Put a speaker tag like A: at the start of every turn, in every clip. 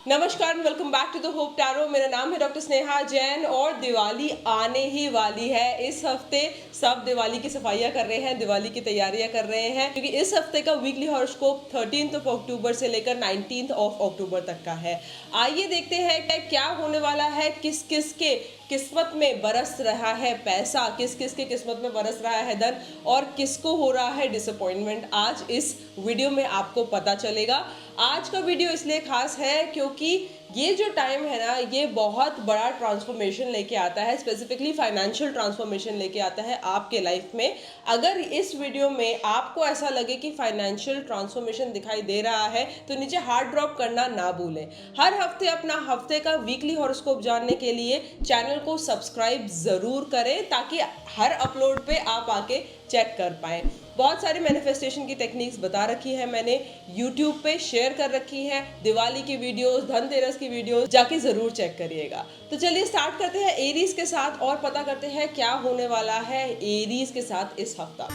A: नमस्कार, welcome back to the Hope Tarot. मेरा नाम है डॉक्टर स्नेहा जैन और दिवाली आने ही वाली है। इस हफ्ते सब दिवाली की सफाइयां कर रहे हैं, दिवाली की तैयारियां कर रहे हैं, क्योंकि इस हफ्ते का वीकली हॉरोस्कोप 13 अक्टूबर से लेकर 19 अक्टूबर तक का है। आइए देखते हैं कि क्या होने वाला है, किस किस के किस्मत में बरस रहा है पैसा, किस किस के किस्मत में बरस रहा है धन और किसको हो रहा है डिसअपॉइंटमेंट। आज इस वीडियो में आपको पता चलेगा। आज का वीडियो इसलिए खास है क्योंकि ये जो टाइम है ना, ये बहुत बड़ा ट्रांसफॉर्मेशन लेके आता है, स्पेसिफिकली फाइनेंशियल ट्रांसफॉर्मेशन लेके आता है आपके लाइफ में। अगर इस वीडियो में आपको ऐसा लगे कि फाइनेंशियल ट्रांसफॉर्मेशन दिखाई दे रहा है तो नीचे हार्ड ड्रॉप करना ना भूलें। हर हफ्ते अपना हफ्ते का वीकली हॉरोस्कोप जानने के लिए चैनल को सब्सक्राइब जरूर करें, ताकि हर अपलोड पे आप आके चेक कर पाएं। बहुत सारी मैनिफेस्टेशन की टेक्निक्स बता रखी है मैंने, यूट्यूब पे शेयर कर रखी है, दिवाली की वीडियोस, धनतेरस की वीडियोस जाके जरूर चेक करिएगा। तो चलिए स्टार्ट करते हैं एरीज के साथ और पता करते हैं क्या होने वाला है एरीज के साथ इस हफ्ता।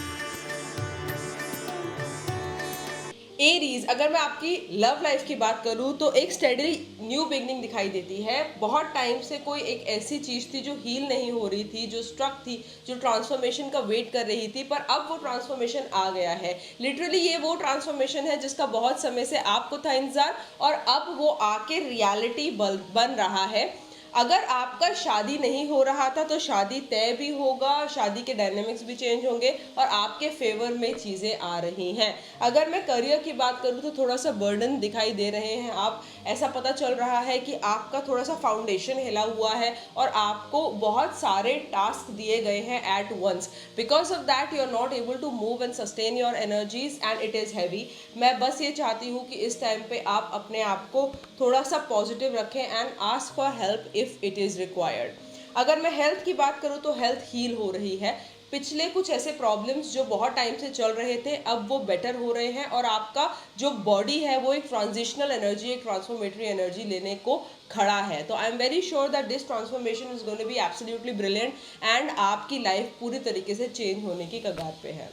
A: एरीज, अगर मैं आपकी लव लाइफ की बात करूं तो एक स्टेडली न्यू बिगनिंग दिखाई देती है। बहुत टाइम से कोई एक ऐसी चीज थी जो हील नहीं हो रही थी, जो स्ट्रक थी, जो ट्रांसफॉर्मेशन का वेट कर रही थी, पर अब वो ट्रांसफॉर्मेशन आ गया है। लिटरली ये वो ट्रांसफॉर्मेशन है जिसका बहुत समय से आपको था इंतजार और अब वो आके रियलिटी बन रहा है। अगर आपका शादी नहीं हो रहा था तो शादी तय भी होगा, शादी के डायनेमिक्स भी चेंज होंगे और आपके फेवर में चीज़ें आ रही हैं। अगर मैं करियर की बात करूँ तो थोड़ा सा बर्डन दिखाई दे रहे हैं आप, ऐसा पता चल रहा है कि आपका थोड़ा सा फाउंडेशन हिला हुआ है और आपको बहुत सारे टास्क दिए गए हैं at once. Because of that you are not able to move and sustain your energies and it is heavy. मैं बस ये चाहती हूँ कि इस टाइम पे आप अपने आप को थोड़ा सा पॉजिटिव रखें and ask for help if it is required. अगर मैं हेल्थ की बात करूँ तो हेल्थ हील हो रही है। पिछले कुछ ऐसे प्रॉब्लम्स जो बहुत टाइम से चल रहे थे अब वो बेटर हो रहे हैं और आपका जो बॉडी है वो एक ट्रांजिशनल एनर्जी, एक ट्रांसफॉर्मेटरी एनर्जी लेने को खड़ा है। तो I am very sure that this transformation is going to be absolutely brilliant and आपकी लाइफ पूरी तरीके से चेंज होने की कगार पे है।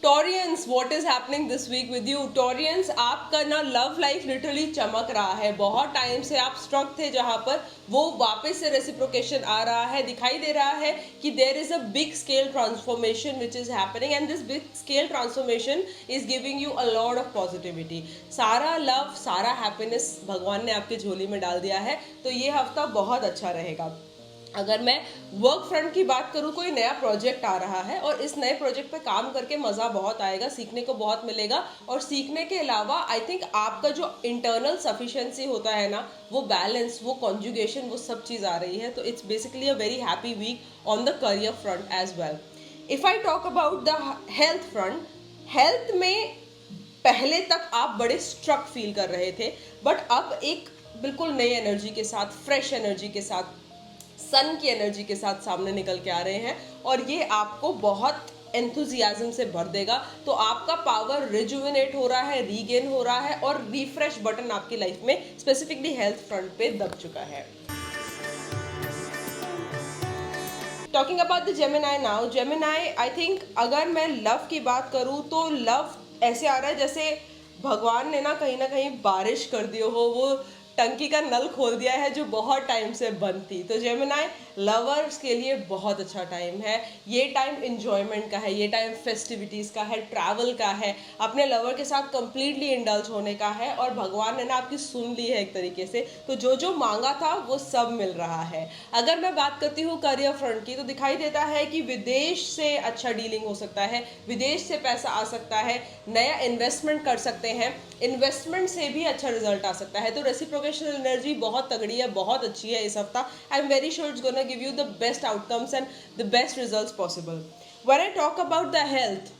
A: Taurians, what is happening this week with you? Taurians, आपका ना लव लाइफ लिटरली चमक रहा है। बहुत टाइम से आप स्ट्रक थे जहां पर वो वापस से रेसिप्रोकेशन आ रहा है। दिखाई दे रहा है कि there is a big scale transformation which is happening and this big scale transformation is giving you a lot of positivity. सारा लव, सारा हैप्पीनेस भगवान ने आपकी झोली में डाल दिया है। तो ये हफ्ता बहुत अच्छा रहेगा। अगर मैं वर्क फ्रंट की बात करूँ, कोई नया प्रोजेक्ट आ रहा है और इस नए प्रोजेक्ट पे काम करके मज़ा बहुत आएगा, सीखने को बहुत मिलेगा। और सीखने के अलावा आई थिंक आपका जो इंटरनल सफिशिएंसी होता है ना, वो बैलेंस, वो कॉन्जुगेशन, वो सब चीज़ आ रही है। तो it's basically a very happy week on the career front as well. If I talk about the health front, health में पहले तक आप बड़े स्ट्रक फील कर रहे थे, बट अब एक बिल्कुल नई एनर्जी के साथ, फ्रेश एनर्जी के साथ, सन की एनर्जी के साथ सामने निकल के आ रहे हैं और ये आपको बहुत एंथुजियाज्म से भर देगा। तो आपका पावर रिजुविनेट हो रहा है, रीगेन हो रहा है और रिफ्रेश बटन आपकी लाइफ में स्पेसिफिकली हेल्थ फ्रंट पे दब चुका है। Talking about the Gemini now, Gemini I think अगर मैं लव की बात करूँ तो लव ऐसे आ रहा है जैसे भगवान ने ना कहीं बारिश कर दी हो, वो टंकी का नल खोल दिया है जो बहुत टाइम से बंद थी। तो जेमिनाई, लवर्स के लिए बहुत अच्छा टाइम है। ये टाइम इंजॉयमेंट का है, ये टाइम फेस्टिविटीज़ का है, ट्रैवल का है, अपने लवर के साथ कंप्लीटली इंडल्ज होने का है और भगवान ने ना आपकी सुन ली है एक तरीके से। तो जो जो मांगा था वो सब मिल रहा है। अगर मैं बात करती हूँ करियर फ्रंट की तो दिखाई देता है कि विदेश से अच्छा डीलिंग हो सकता है, विदेश से पैसा आ सकता है, नया इन्वेस्टमेंट कर सकते हैं, इन्वेस्टमेंट से भी अच्छा रिजल्ट आ सकता है। तो रेसिप्रोकेशनल एनर्जी बहुत तगड़ी है, बहुत अच्छी है इस हफ्ता। आई am very sure it's gonna give you the best outcomes and the best results possible. When I talk about the health,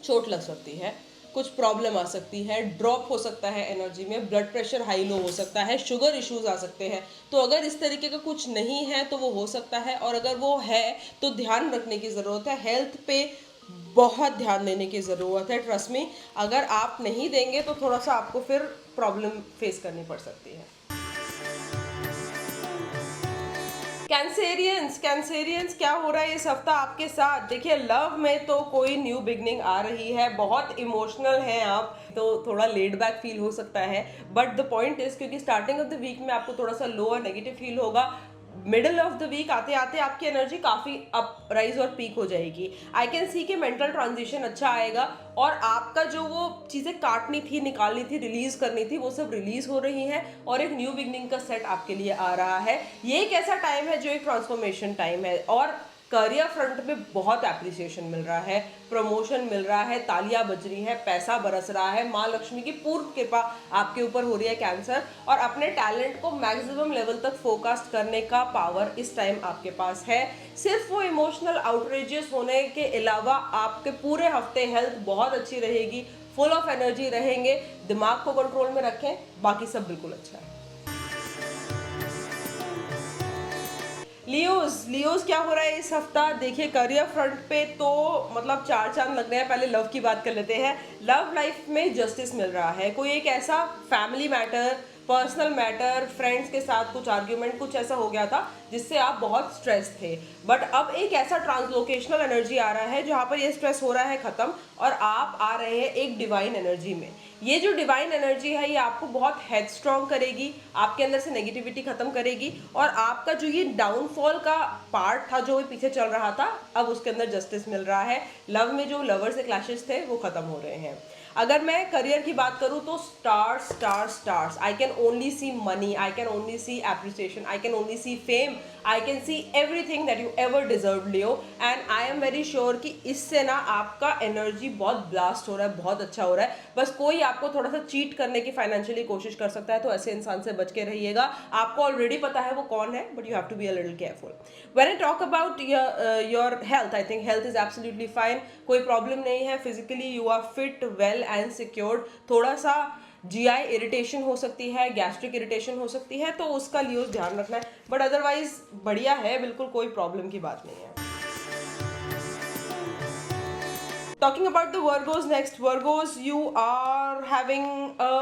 A: चोट लग सकती है, कुछ प्रॉब्लम आ सकती है, ड्रॉप हो सकता है एनर्जी में, ब्लड प्रेशर हाई लो हो सकता है, शुगर इश्यूज आ सकते हैं। तो अगर इस तरीके का कुछ नहीं है तो वो हो सकता है, और अगर वो है तो ध्यान रखने की ज़रूरत है। हेल्थ पे बहुत ध्यान देने की ज़रूरत है, ट्रस्ट मी। अगर आप नहीं देंगे तो थोड़ा सा आपको फिर प्रॉब्लम फेस करनी पड़ सकती है। कैंसेरियंस क्या हो रहा है इस हफ्ता आपके साथ? देखिए, लव में तो कोई न्यू बिगनिंग आ रही है, बहुत इमोशनल हैं आप, तो थोड़ा लेड बैक फील हो सकता है। बट द पॉइंट इज, क्योंकि स्टार्टिंग ऑफ द वीक में आपको थोड़ा सा लो और नेगेटिव फील होगा, मिडल ऑफ द वीक आते आते आपकी एनर्जी काफी अप राइज और पीक हो जाएगी। आई कैन सी कि मेंटल ट्रांजिशन अच्छा आएगा, और आपका जो वो चीजें काटनी थी, निकालनी थी, रिलीज करनी थी, वो सब रिलीज हो रही हैं, और एक न्यू बिगनिंग का सेट आपके लिए आ रहा है। ये एक ऐसा टाइम है जो एक ट्रांसफॉर्मेशन टाइम है, और करियर फ्रंट पे बहुत एप्रिसिएशन मिल रहा है, प्रमोशन मिल रहा है, तालियां बज रही है, पैसा बरस रहा है, माँ लक्ष्मी की पूर्ण कृपा आपके ऊपर हो रही है कैंसर, और अपने टैलेंट को मैक्सिमम लेवल तक फोकस करने का पावर इस टाइम आपके पास है। सिर्फ वो इमोशनल आउटरेजियस होने के अलावा आपके पूरे हफ्ते हेल्थ बहुत अच्छी रहेगी, फुल ऑफ एनर्जी रहेंगे, दिमाग को कंट्रोल में रखें, बाकी सब बिल्कुल अच्छा है। लियोज क्या हो रहा है इस हफ्ता? देखिए, करियर फ्रंट पे तो मतलब चार चांद लग रहे हैं। पहले लव की बात कर लेते हैं। लव लाइफ में जस्टिस मिल रहा है। कोई एक ऐसा family matter, personal matter, friends के साथ कुछ आर्ग्यूमेंट, कुछ ऐसा हो गया था जिससे आप बहुत स्ट्रेस थे, बट अब एक ऐसा ट्रांसलोकेशनल एनर्जी आ रहा है जहां पर ये स्ट्रेस हो रहा है खत्म, और आप आ रहे हैं एक डिवाइन एनर्जी में। ये जो डिवाइन एनर्जी है, ये आपको बहुत हेड स्ट्रॉन्ग करेगी, आपके अंदर से नेगेटिविटी खत्म करेगी, और आपका जो ये डाउनफॉल का पार्ट था जो पीछे चल रहा था, अब उसके अंदर जस्टिस मिल रहा है। लव में जो लवर से क्लैशेस थे वो खत्म हो रहे हैं। अगर मैं करियर की बात करूं तो stars, I can only see money, I can only see appreciation, I can only see fame, I can see everything that you ever deserve Leo, and I am very sure कि इससे ना आपका energy बहुत blast हो रहा है, बहुत अच्छा हो रहा है। बस कोई आपको थोड़ा सा चीट करने की फाइनेंशियली कोशिश कर सकता है, तो ऐसे इंसान से बच के रहिएगा। आपको ऑलरेडी पता है वो कौन है, but you have to be a little careful. When I talk about your health, I think health is absolutely fine, कोई प्रॉब्लम नहीं है। Physically you are fit, well and secured. थोड़ा सा जीआई इरिटेशन हो सकती है, गैस्ट्रिक इरिटेशन हो सकती है, तो उसका लियोज ध्यान रखना है, बट अदरवाइज बढ़िया है, बिल्कुल कोई प्रॉब्लम की बात नहीं है। Talking about the Virgos next. Virgos, you are having a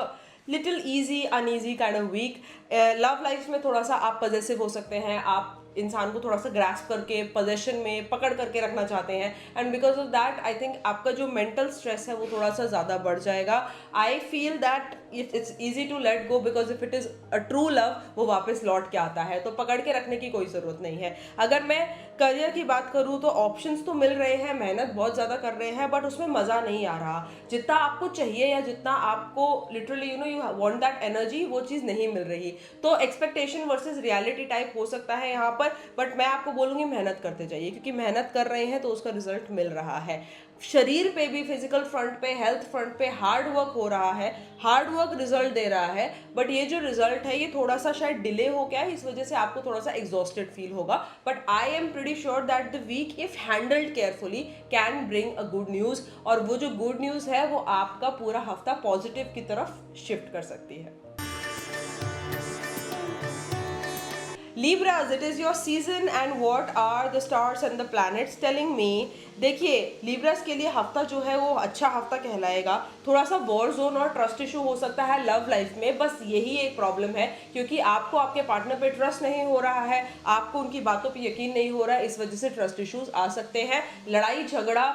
A: little easy uneasy kind of week. Love life में थोड़ा सा आप पजेसिव हो सकते हैं, आप इंसान को थोड़ा सा ग्रास्प करके पोजेशन में पकड़ करके रखना चाहते हैं, and because of that I think आपका जो मेंटल स्ट्रेस है वो थोड़ा सा ज़्यादा बढ़ जाएगा। I feel that it's easy to let go, because if it is a true love वो वापस लौट के आता है, तो पकड़ के रखने की कोई ज़रूरत नहीं है। अगर मैं करियर की बात करूँ तो ऑप्शंस तो मिल रहे हैं, मेहनत बहुत ज़्यादा कर रहे हैं, बट उसमें मज़ा नहीं आ रहा जितना आपको चाहिए, या जितना आपको literally you want that energy, वो चीज़ नहीं मिल रही। तो एक्सपेक्टेशन वर्सेस रियलिटी टाइप हो सकता है यहाँ पर, बट मैं आपको बोलूँगी मेहनत करते जाइए, क्योंकि मेहनत कर रहे हैं तो उसका रिजल्ट मिल रहा है। शरीर पे भी, फिजिकल फ्रंट पे, हेल्थ फ्रंट पे हार्ड वर्क हो रहा है, हार्ड वर्क रिजल्ट दे रहा है, बट ये जो रिजल्ट है ये थोड़ा सा शायद डिले हो गया है, इस वजह से आपको थोड़ा सा एग्जॉस्टेड फील होगा, but I am pretty sure that the week if handled carefully can bring a good news, और वो जो गुड न्यूज़ है वो आपका पूरा हफ्ता पॉजिटिव की तरफ शिफ्ट कर सकती है। Libras, it is your season, and what are the stars and the planets telling me? देखिए, लिब्रास के लिए हफ्ता जो है वो अच्छा हफ्ता कहलाएगा। थोड़ा सा वॉर जोन और ट्रस्ट इशू हो सकता है लव लाइफ में, बस यही एक प्रॉब्लम है, क्योंकि आपको आपके पार्टनर पे ट्रस्ट नहीं हो रहा है, आपको उनकी बातों पे यकीन नहीं हो रहा है, इस वजह से ट्रस्ट इश्यूज आ सकते हैं। लड़ाई झगड़ा,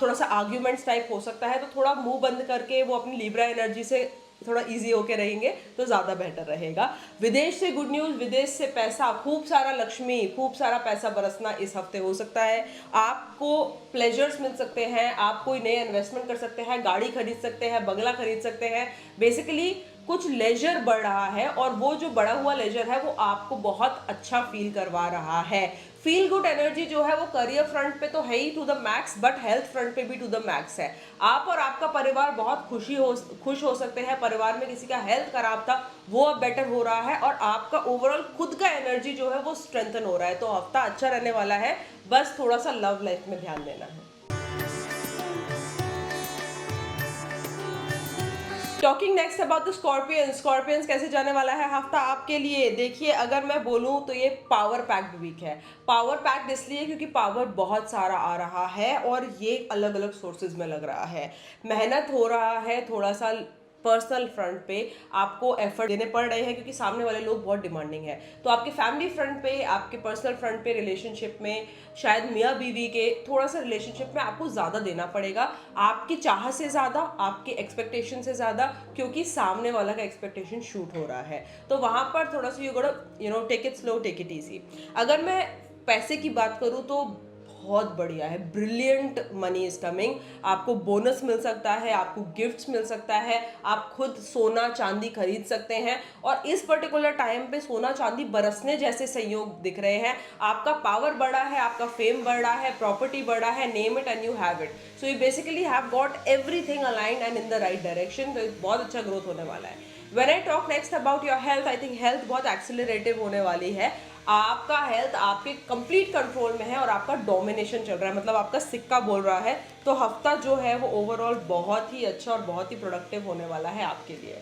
A: थोड़ा सा आर्ग्यूमेंट्स टाइप हो सकता है, तो थोड़ा मुंह बंद करके वो अपनी लिब्रा एनर्जी से थोड़ा इजी होके रहेंगे तो ज़्यादा बेटर रहेगा। विदेश से गुड न्यूज़, विदेश से पैसा, खूब सारा लक्ष्मी, खूब सारा पैसा बरसना इस हफ्ते हो सकता है। आपको प्लेजर्स मिल सकते हैं, आप कोई नए इन्वेस्टमेंट कर सकते हैं, गाड़ी खरीद सकते हैं, बंगला खरीद सकते हैं, बेसिकली कुछ लेजर बढ़ रहा है, और वो जो बढ़ा हुआ लेजर है वो आपको बहुत अच्छा फील करवा रहा है। फील गुड एनर्जी जो है वो करियर फ्रंट पे तो है ही to the max, but health front पे भी टू द मैक्स है। आप और आपका परिवार बहुत खुश हो सकते हैं। परिवार में किसी का हेल्थ खराब था वो अब बेटर हो रहा है, और आपका ओवरऑल खुद का एनर्जी जो है वो स्ट्रेंथन हो रहा है, तो हफ्ता अच्छा रहने वाला है। बस थोड़ा सा लव लाइफ में ध्यान देना है। Talking next about the Scorpions कैसे जाने वाला है हफ्ता आपके लिए? देखिए, अगर मैं बोलूं तो ये पावर पैक्ड वीक है। पावर पैक्ड इसलिए क्योंकि पावर बहुत सारा आ रहा है, और ये अलग अलग सोर्सेज में लग रहा है, मेहनत हो रहा है, थोड़ा सा पर्सनल फ्रंट पे आपको एफर्ट देने पड़ रहे हैं क्योंकि सामने वाले लोग बहुत डिमांडिंग है। तो आपके फैमिली फ्रंट पे, आपके पर्सनल फ्रंट पे, रिलेशनशिप में, शायद मियाँ बीवी के थोड़ा सा रिलेशनशिप में आपको ज़्यादा देना पड़ेगा, आपकी चाह से ज़्यादा, आपके एक्सपेक्टेशन से ज़्यादा, क्योंकि सामने वाला का एक्सपेक्टेशन शूट हो रहा है। तो वहाँ पर थोड़ा सा you know take it slow, take it easy. अगर मैं पैसे की बात करूँ तो बहुत बढ़िया है, ब्रिलियंट मनी इज कमिंग। आपको बोनस मिल सकता है, आपको गिफ्ट्स मिल सकता है, आप खुद सोना चांदी खरीद सकते हैं, और इस पर्टिकुलर टाइम पे सोना चांदी बरसने जैसे संयोग दिख रहे हैं। आपका पावर बढ़ा है, आपका फेम बढ़ा है, प्रॉपर्टी बढ़ा है, name it and you have it. So you basically have got everything aligned and in the right direction. तो बहुत अच्छा ग्रोथ होने वाला है। When I talk next about your health, I think health बहुत एक्सिलरेटिव होने वाली है। आपका हेल्थ आपके कंप्लीट कंट्रोल में है और आपका डोमिनेशन चल रहा है, मतलब आपका सिक्का बोल रहा है। तो हफ्ता जो है वो ओवरऑल बहुत ही अच्छा और बहुत ही प्रोडक्टिव होने वाला है आपके लिए।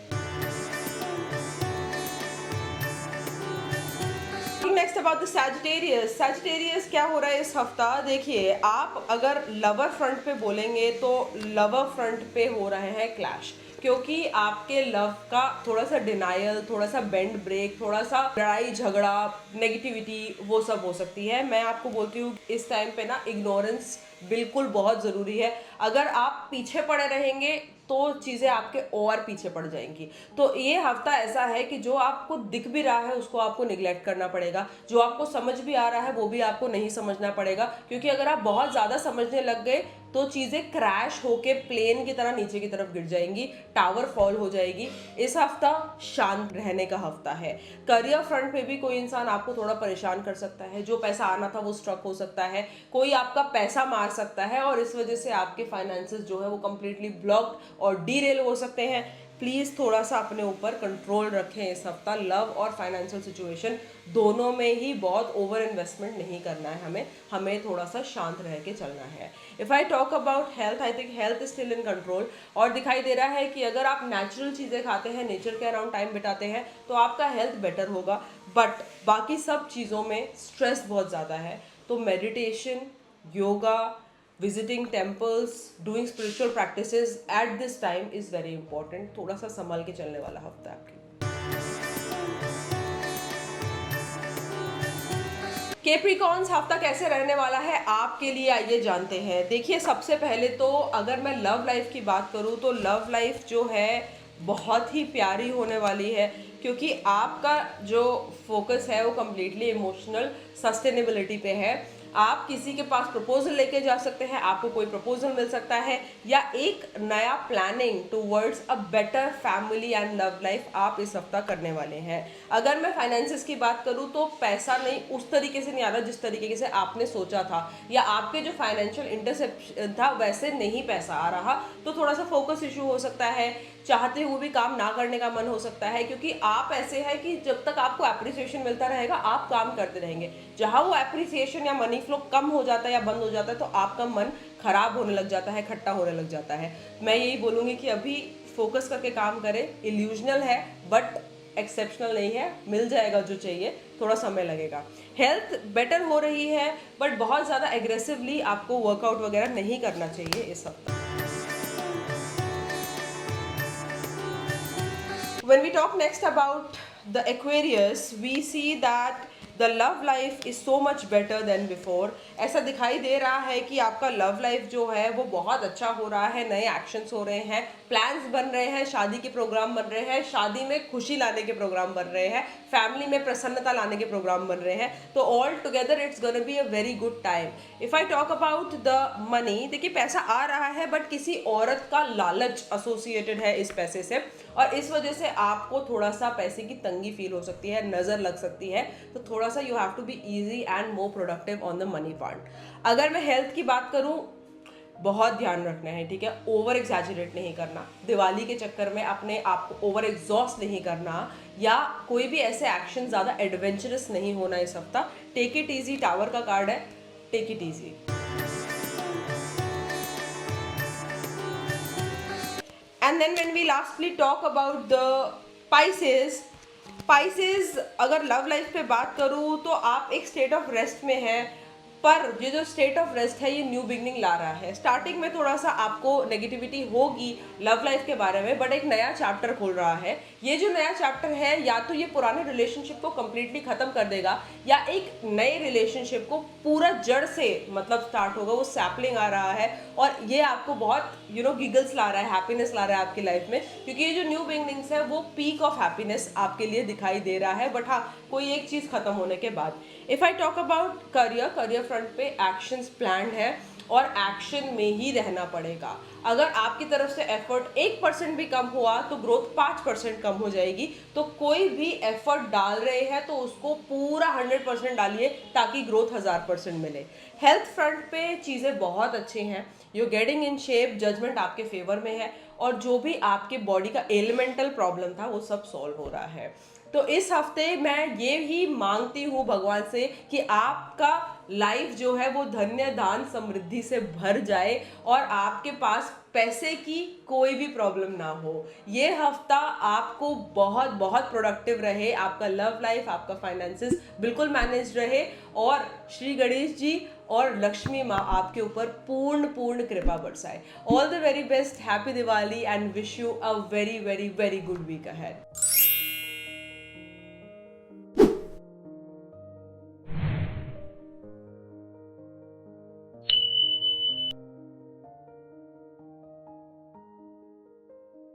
A: Next about the Sagittarius. Sagittarius क्या हो रहा है इस हफ्ता? देखिए, आप अगर लवर फ्रंट पे बोलेंगे तो लवर फ्रंट पे हो रहे हैं क्लैश, क्योंकि आपके लव का थोड़ा सा डिनायल, थोड़ा सा बेंड ब्रेक, थोड़ा सा लड़ाई झगड़ा, नेगेटिविटी, वो सब हो सकती है। मैं आपको बोलती हूँ इस टाइम पे ना इग्नोरेंस बिल्कुल बहुत ज़रूरी है। अगर आप पीछे पड़े रहेंगे तो चीज़ें आपके और पीछे पड़ जाएंगी। तो ये हफ्ता ऐसा है कि जो आपको दिख भी रहा है उसको आपको निगलेक्ट करना पड़ेगा, जो आपको समझ भी आ रहा है वो भी आपको नहीं समझना पड़ेगा, क्योंकि अगर आप बहुत ज़्यादा समझने लग गए तो चीज़ें क्रैश होके प्लेन की तरह नीचे की तरफ गिर जाएंगी, टावर फॉल हो जाएगी। इस हफ्ता शांत रहने का हफ्ता है। करियर फ्रंट पे भी कोई इंसान आपको थोड़ा परेशान कर सकता है, जो पैसा आना था वो स्ट्रक हो सकता है, कोई आपका पैसा मार सकता है, और इस वजह से आपके फाइनेंसेस जो है वो कंप्लीटली ब्लॉक्ड और डीरेल हो सकते हैं। प्लीज़ थोड़ा सा अपने ऊपर कंट्रोल रखें इस हफ्ता। लव और फाइनेंशियल सिचुएशन दोनों में ही बहुत ओवर इन्वेस्टमेंट नहीं करना है, हमें थोड़ा सा शांत रह के चलना है। If I talk about health, I think health is still in control, और दिखाई दे रहा है कि अगर आप नेचुरल चीज़ें खाते हैं, नेचर के अराउंड टाइम बिताते हैं, तो आपका हेल्थ बेटर होगा। बट बाकी सब चीज़ों में स्ट्रेस बहुत ज़्यादा है, तो meditation, yoga, visiting temples, doing spiritual practices at this time is very important। थोड़ा सा संभल के चलने वाला हफ्ता है आपके। कैप्रिकॉर्न्स हफ्ता कैसे रहने वाला है आपके लिए, आइए जानते हैं। देखिए, सबसे पहले तो अगर मैं लव लाइफ की बात करूं तो लव लाइफ जो है बहुत ही प्यारी होने वाली है, क्योंकि आपका जो फोकस है वो कम्प्लीटली इमोशनल सस्टेनेबिलिटी पे है। आप किसी के पास प्रपोजल लेके जा सकते हैं, आपको कोई प्रपोजल मिल सकता है, या एक नया planning towards a better family and love life आप इस हफ्ता करने वाले हैं। अगर मैं फाइनेंसेस की बात करूं तो पैसा नहीं उस तरीके से नहीं आ रहा जिस तरीके से आपने सोचा था, या आपके जो फाइनेंशियल इंटरसेप्शन था वैसे नहीं पैसा आ रहा, तो थोड़ा सा फोकस इशू हो सकता है, चाहते हुए भी काम ना करने का मन हो सकता है, क्योंकि आप ऐसे हैं कि जब तक आपको एप्रिसिएशन मिलता रहेगा आप काम करते रहेंगे। जहां वो एप्रिसिएशन या मनी फ्लो कम हो जाता है या बंद हो जाता है तो आपका मन खराब होने लग जाता है, खट्टा होने लग जाता है। मैं यही बोलूँगी कि अभी फोकस करके काम करें। इल्यूजनल है बट एक्सेप्शनल नहीं है, मिल जाएगा जो चाहिए, थोड़ा समय लगेगा। हेल्थ बेटर हो रही है बट बहुत ज़्यादा एग्रेसिवली आपको वर्कआउट वगैरह नहीं करना चाहिए इस हफ्ते। When we talk next about the Aquarius, we see that the love life is so much better than before। ऐसा दिखाई दे रहा है कि आपका लव लाइफ जो है वो बहुत अच्छा हो रहा है, नए एक्शंस हो रहे हैं, प्लान्स बन रहे हैं, शादी के प्रोग्राम बन रहे हैं, शादी में खुशी लाने के प्रोग्राम बन रहे हैं, फैमिली में प्रसन्नता लाने के प्रोग्राम बन रहे हैं। तो all together it's gonna be a very good time. If I talk about the money, देखिए पैसा आ रहा है बट किसी औरत का लालच एसोसिएटेड है इस पैसे से, और इस वजह से आपको थोड़ा सा पैसे की तंगी फील हो सकती है, नज़र लग सकती है। तो थोड़ा सा you have to be easy and more productive on the money part. अगर मैं हेल्थ की बात करूं, बहुत ध्यान रखना है, ठीक है, ओवर एग्जैजरेट नहीं करना, दिवाली के चक्कर में अपने आप को ओवर एग्जॉस्ट नहीं करना, या कोई भी ऐसे एक्शन ज़्यादा एडवेंचरस नहीं होना इस हफ्ता। टेक इट ईजी, टावर का कार्ड है, take it easy. And then when we lastly talk about the Pisces, Pisces अगर लव लाइफ पे बात करूँ तो आप एक स्टेट ऑफ रेस्ट में हैं, पर ये जो स्टेट ऑफ रेस्ट है ये न्यू बिगनिंग ला रहा है। स्टार्टिंग में थोड़ा सा आपको नेगेटिविटी होगी लव लाइफ के बारे में, बट एक नया चैप्टर खुल रहा है। ये जो नया चैप्टर है या तो ये पुराने रिलेशनशिप को कंप्लीटली खत्म कर देगा या एक नए रिलेशनशिप को पूरा जड़ से मतलब स्टार्ट होगा। वो सैपलिंग आ रहा है और ये आपको बहुत गिगल्स ला रहा है, हैप्पीनेस ला रहा है आपकी लाइफ में, क्योंकि ये जो न्यू बिगनिंग्स है वो पीक ऑफ हैप्पीनेस आपके लिए दिखाई दे रहा है। बट हाँ, कोई एक चीज खत्म होने के बाद। If I talk about career front पे एक्शंस प्लान्ड है और एक्शन में ही रहना पड़ेगा। अगर आपकी तरफ से एफर्ट 1% भी कम हुआ तो ग्रोथ 5% कम हो जाएगी। तो कोई भी एफर्ट डाल रहे हैं तो उसको पूरा 100% डालिए ताकि ग्रोथ 1000% मिले। हेल्थ फ्रंट पे चीज़ें बहुत अच्छी हैं, you getting in shape, judgement आपके फेवर में है और जो भी आपके बॉडी का एलिमेंटल प्रॉब्लम था वो सब सॉल्व हो रहा है। तो इस हफ्ते मैं ये ही मांगती हूँ भगवान से कि आपका लाइफ जो है वो धन्य दान समृद्धि से भर जाए और आपके पास पैसे की कोई भी प्रॉब्लम ना हो। ये हफ्ता आपको बहुत बहुत प्रोडक्टिव रहे, आपका लव लाइफ, आपका फाइनेंसेस बिल्कुल मैनेज रहे और श्री गणेश जी और लक्ष्मी माँ आपके ऊपर पूर्ण पूर्ण कृपा बरसाए। All the very best, happy Diwali and wish you a very very very good week ahead.